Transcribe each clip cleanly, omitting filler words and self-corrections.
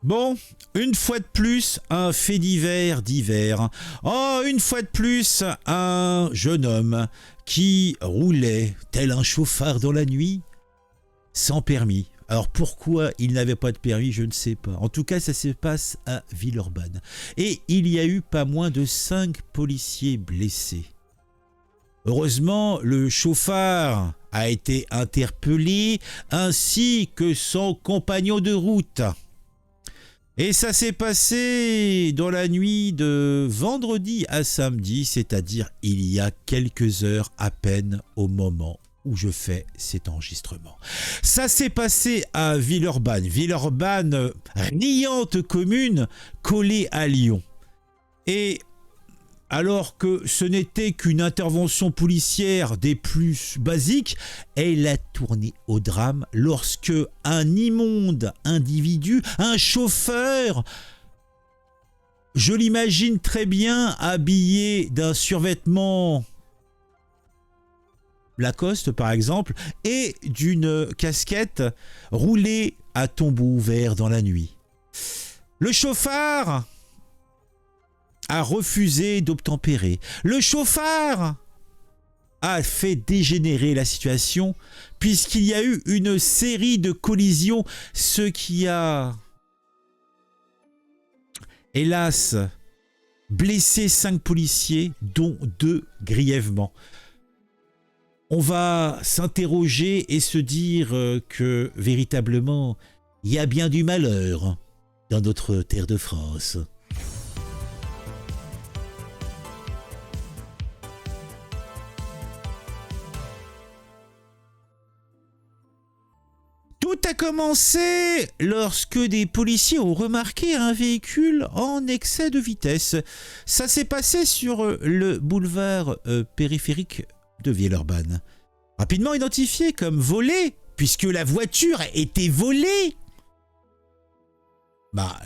Bon, une fois de plus, un fait d'hiver. Oh, une fois de plus, un jeune homme qui roulait tel un chauffard dans la nuit, sans permis. Alors pourquoi il n'avait pas de permis, je ne sais pas. En tout cas, ça se passe à Villeurbanne. Et il y a eu pas moins de 5 policiers blessés. Heureusement, le chauffard a été interpellé, ainsi que son compagnon de route. Et ça s'est passé dans la nuit de vendredi à samedi, c'est-à-dire il y a quelques heures à peine au moment où je fais cet enregistrement. Ça s'est passé à Villeurbanne. Villeurbanne, riante commune collée à Lyon. Et alors que ce n'était qu'une intervention policière des plus basiques, elle a tourné au drame lorsque un immonde individu, un chauffeur, je l'imagine très bien habillé d'un survêtement Lacoste par exemple, et d'une casquette, roulait à tombeau ouvert dans la nuit. Le chauffard a refusé d'obtempérer. Le chauffard a fait dégénérer la situation puisqu'il y a eu une série de collisions, ce qui a, hélas, blessé 5 policiers, dont 2 grièvement. On va s'interroger et se dire que véritablement, il y a bien du malheur dans notre terre de France. Tout a commencé lorsque des policiers ont remarqué un véhicule en excès de vitesse. Ça s'est passé sur le boulevard périphérique de Villeurbanne. Rapidement identifié comme volé, puisque la voiture était volée.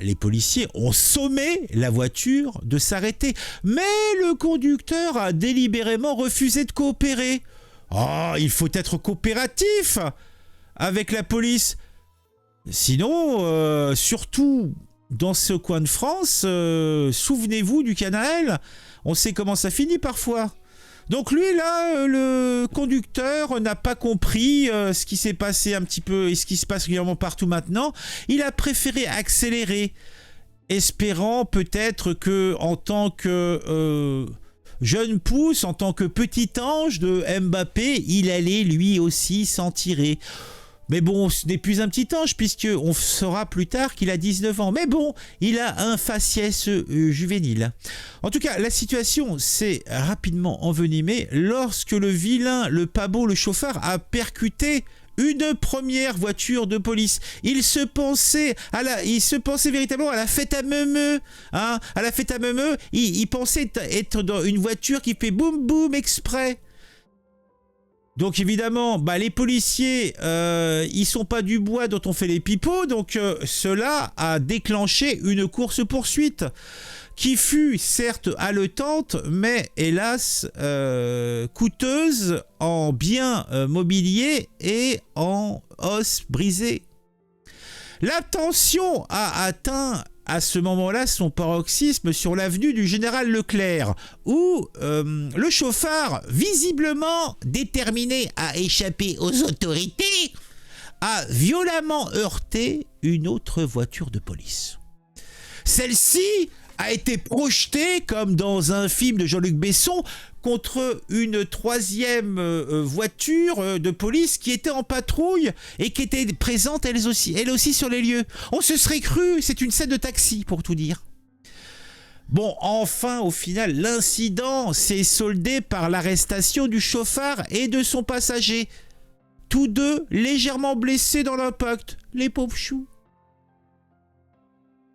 Les policiers ont sommé la voiture de s'arrêter, mais le conducteur a délibérément refusé de coopérer. Oh, il faut être coopératif avec la police. Sinon, surtout dans ce coin de France, souvenez-vous du Canaël, on sait comment ça finit parfois. Donc lui là, le conducteur n'a pas compris ce qui s'est passé un petit peu et ce qui se passe régulièrement partout maintenant. Il a préféré accélérer, espérant peut-être que en tant que jeune pousse, en tant que petit ange de Mbappé, il allait lui aussi s'en tirer. Mais bon, ce n'est plus un petit ange puisqu'on saura plus tard qu'il a 19 ans. Mais bon, il a un faciès juvénile. En tout cas, la situation s'est rapidement envenimée lorsque le vilain, le pas beau, le chauffard a percuté une première voiture de police. Il se pensait véritablement à la fête à Meumeu. À la fête à Meumeu, il pensait être dans une voiture qui fait boum boum exprès. Donc évidemment, les policiers, ils sont pas du bois dont on fait les pipeaux, donc cela a déclenché une course-poursuite qui fut certes haletante, mais hélas coûteuse en biens mobiliers et en os brisés. La tension a atteint à ce moment-là son paroxysme sur l'avenue du Général Leclerc, où le chauffard, visiblement déterminé à échapper aux autorités, a violemment heurté une autre voiture de police. Celle-ci a été projetée, comme dans un film de Jean-Luc Besson, contre une troisième voiture de police qui était en patrouille et qui était présente elle aussi sur les lieux. On se serait cru, c'est une scène de taxi pour tout dire. Bon, enfin, au final, l'incident s'est soldé par l'arrestation du chauffard et de son passager. Tous deux légèrement blessés dans l'impact. Les pauvres choux.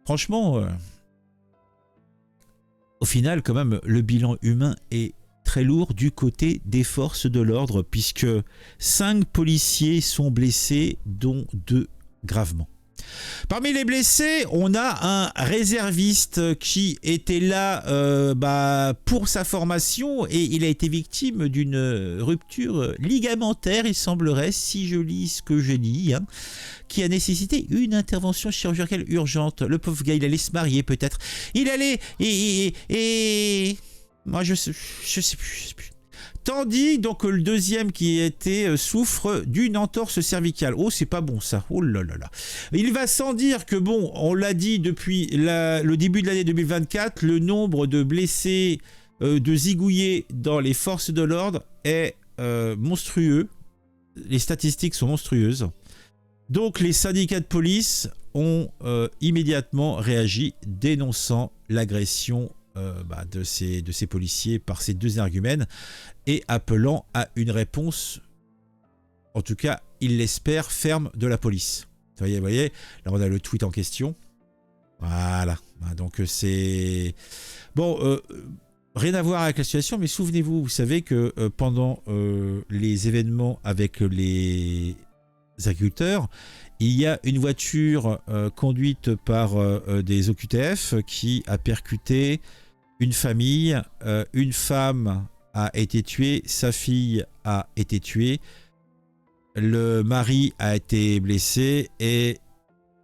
Franchement, au final, quand même, le bilan humain est très lourd du côté des forces de l'ordre, puisque 5 policiers sont blessés, dont 2 gravement. Parmi les blessés, on a un réserviste qui était là pour sa formation et il a été victime d'une rupture ligamentaire, il semblerait, si je lis ce que je lis, qui a nécessité une intervention chirurgicale urgente. Le pauvre gars, il allait se marier peut-être. Il allait et... Moi, je sais plus. Tandis donc le deuxième qui était souffre d'une entorse cervicale. Oh, c'est pas bon ça. Oh là là là. Il va sans dire que bon, on l'a dit depuis le début de l'année 2024, le nombre de blessés, de zigouillés dans les forces de l'ordre est monstrueux. Les statistiques sont monstrueuses. Donc les syndicats de police ont immédiatement réagi, dénonçant l'agression de ces policiers par ces deux énergumènes et appelant à une réponse, en tout cas, ils l'espèrent, ferme de la police. Vous voyez, là on a le tweet en question. Voilà, donc c'est... Bon, rien à voir avec la situation, mais souvenez-vous, vous savez que pendant les événements avec les agriculteurs, il y a une voiture conduite par des OQTF qui a percuté une famille, une femme a été tuée, sa fille a été tuée, le mari a été blessé et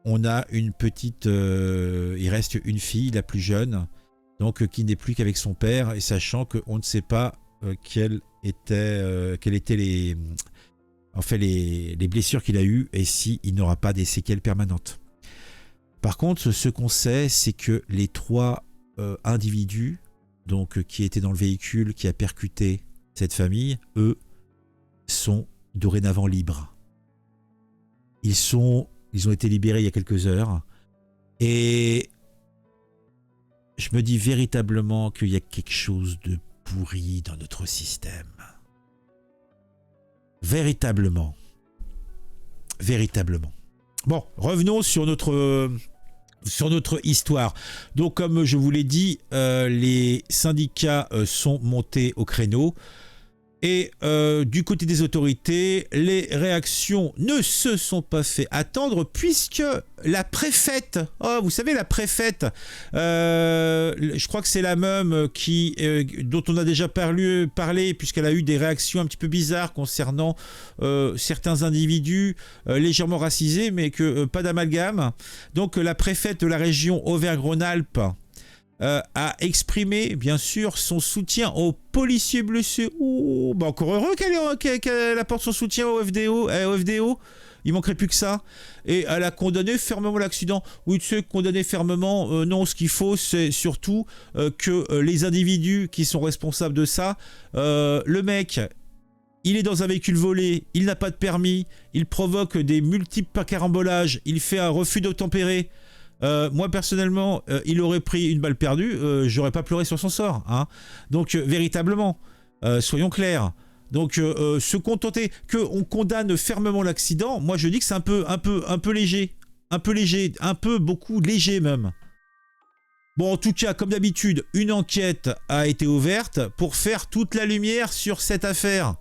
on a une petite... il reste une fille, la plus jeune, donc qui n'est plus qu'avec son père, et sachant qu'on ne sait pas quelles étaient les blessures qu'il a eues et s'il n'aura pas des séquelles permanentes. Par contre, ce qu'on sait, c'est que les trois individus donc, qui étaient dans le véhicule qui a percuté cette famille, eux, sont dorénavant libres. Ils ont été libérés il y a quelques heures. Et je me dis véritablement qu'il y a quelque chose de pourri dans notre système. Véritablement. Bon, revenons sur notre histoire. Donc, comme je vous l'ai dit, les syndicats sont montés au créneau. Et du côté des autorités, les réactions ne se sont pas fait attendre puisque la préfète, vous savez la préfète, je crois que c'est la même dont on a déjà parlé puisqu'elle a eu des réactions un petit peu bizarres concernant certains individus légèrement racisés mais que pas d'amalgame. Donc la préfète de la région Auvergne-Rhône-Alpes a exprimé bien sûr son soutien aux policiers blessés. Encore heureux qu'elle apporte son soutien au FDO. Il manquerait plus que ça. Et elle a condamné fermement l'accident. Oui, tu sais, condamner fermement, non, ce qu'il faut, c'est surtout que les individus qui sont responsables de ça, le mec, il est dans un véhicule volé, il n'a pas de permis, il provoque des multiples carambolages, il fait un refus d'obtempérer. Moi personnellement, il aurait pris une balle perdue, j'aurais pas pleuré sur son sort, hein. Donc véritablement, soyons clairs. Donc se contenter qu'on condamne fermement l'accident, moi je dis que c'est un peu léger, beaucoup léger même. Bon, en tout cas, comme d'habitude, une enquête a été ouverte pour faire toute la lumière sur cette affaire,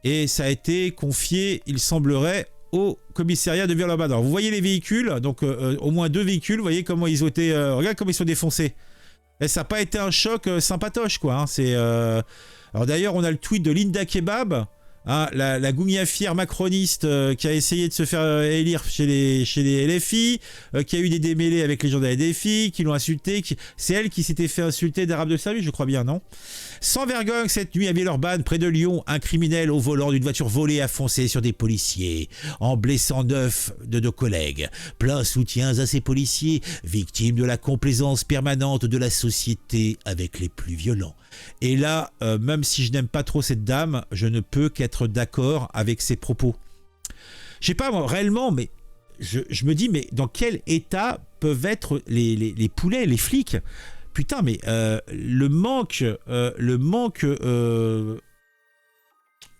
et ça a été confié, il semblerait, au commissariat de Villeurbanne. Alors vous voyez les véhicules, donc au moins 2 véhicules, vous voyez comment ils ont été... regarde comment ils sont défoncés. Et ça n'a pas été un choc sympatoche, quoi. Hein. Alors d'ailleurs, on a le tweet de Linda Kebab, hein, la gougnafière macroniste qui a essayé de se faire élire chez les LFI, qui a eu des démêlés avec les gens de la LFI, qui l'ont insulté. C'est elle qui s'était fait insulter d'arabe de service, je crois bien, non ? Sans vergogne, cette nuit à Villeurbanne, près de Lyon, un criminel au volant d'une voiture volée a foncé sur des policiers, en blessant 9 de nos collègues. Plein soutien à ces policiers, victimes de la complaisance permanente de la société avec les plus violents. Et là, même si je n'aime pas trop cette dame, je ne peux qu'être d'accord avec ses propos. Je sais pas moi, réellement, mais je me dis, mais dans quel état peuvent être les poulets, les flics ? Putain, mais le manque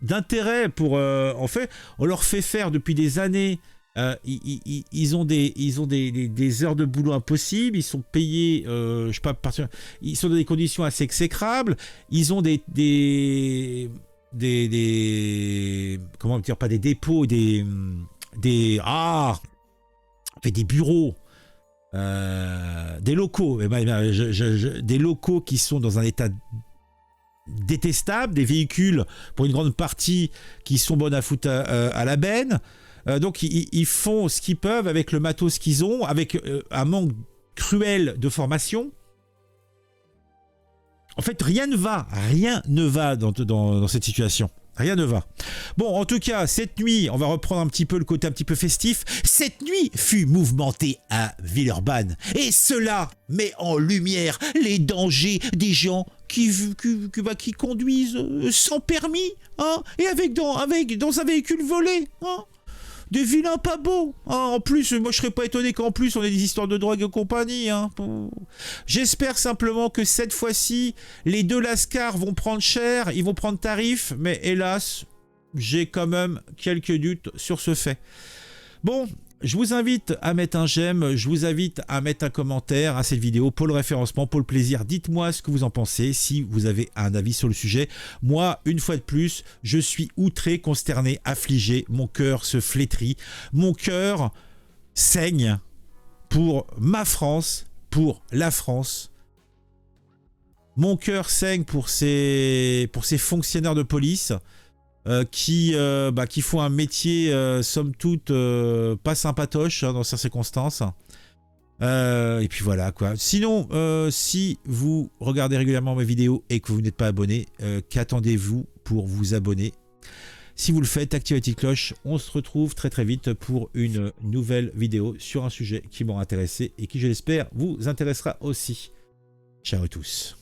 d'intérêt pour... en fait, on leur fait faire depuis des années... ils ont des heures de boulot impossibles, ils sont payés, je sais pas, ils sont dans des conditions assez exécrables, ils ont des comment dire, pas des dépôts, des bureaux, des locaux, des locaux qui sont dans un état détestable, des véhicules pour une grande partie qui sont bonnes à foutre à la benne. Donc ils font ce qu'ils peuvent avec le matos qu'ils ont, avec un manque cruel de formation. En fait, rien ne va dans cette situation. Rien ne va. Bon, en tout cas, cette nuit, on va reprendre un petit peu le côté un petit peu festif. Cette nuit fut mouvementée à Villeurbanne. Et cela met en lumière les dangers des gens qui conduisent sans permis, hein, et dans un véhicule volé, hein. Des vilains pas beaux, hein. En plus, moi je serais pas étonné qu'en plus on ait des histoires de drogue et compagnie, hein. J'espère simplement que cette fois-ci, les deux lascars vont prendre cher, ils vont prendre tarif, mais hélas, j'ai quand même quelques doutes sur ce fait. Bon, je vous invite à mettre un j'aime, je vous invite à mettre un commentaire à cette vidéo pour le référencement, pour le plaisir. Dites-moi ce que vous en pensez, si vous avez un avis sur le sujet. Moi, une fois de plus, je suis outré, consterné, affligé. Mon cœur se flétrit. Mon cœur saigne pour ma France, pour la France. Mon cœur saigne pour ces fonctionnaires de police. Qui font un métier somme toute pas sympatoche, hein, dans ces circonstances. Et puis voilà quoi. Sinon, si vous regardez régulièrement mes vidéos et que vous n'êtes pas abonné, qu'attendez-vous pour vous abonner? Si vous le faites, activez la petite cloche. On se retrouve très très vite pour une nouvelle vidéo sur un sujet qui m'aura intéressé et qui, je l'espère, vous intéressera aussi. Ciao à tous.